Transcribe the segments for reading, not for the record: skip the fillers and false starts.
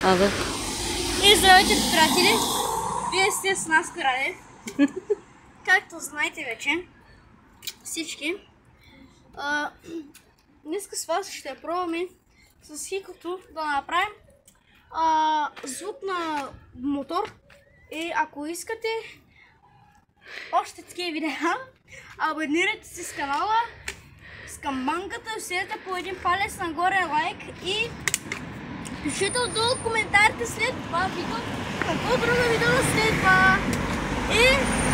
Абе. И здравейте, приятели! Вие сте с нас Радев. Както знаете вече, всички, днеска с вас ще пробваме с Хикото да направим звук на мотор. И ако искате още такива видеа, абонирайте се с канала, с камбанката, усилете по един палец нагоре лайк и пишете отдолу коментарите след това видео, какво друго видео следва. И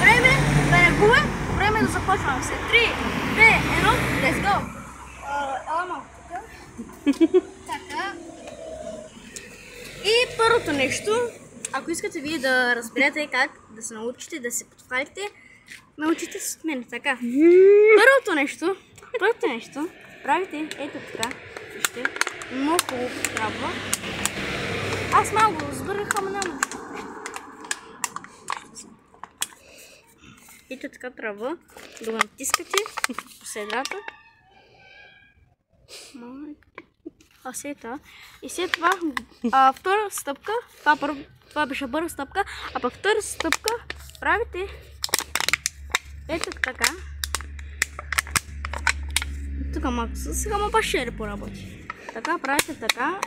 време да не губя, време да започвам. След 3, 2, 1, let's go! Ела малко тук. Така. И първото нещо, ако искате вие да разберете как да се научите, да се подхвалите, научите се от мен. Така. Първото нещо, правите ето така. Вижте, много хубаво трябва. Аз малко го разбърнах, ама няма. Ето така трябва да го натискате по средата. И след това втора стъпка, това беше първа стъпка, а пък втора стъпка правите ето така. Тук малко сега му па ще поработи. Така правите така.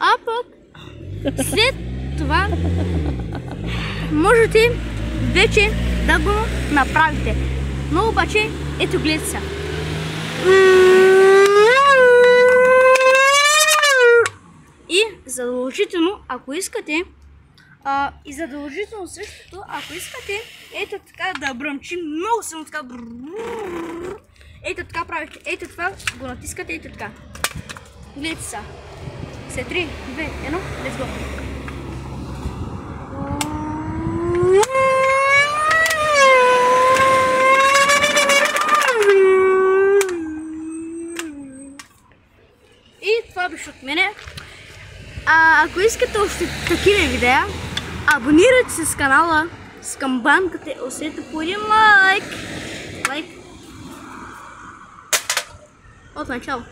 А пък след това можете вече да го направите. Но обаче ето гледайте сега. И задължително, ако искате, и задължително същото, ако искате, ето така да бръмчи много силно така. Ето така правите, ето това го натискате, ето така. Гледайте сега. След 3, 2, 1, let's go. И това беше от мене. Ако искате още такива видеа, абонирайте се с канала, с камбанката, усетите по един лайк. От начало.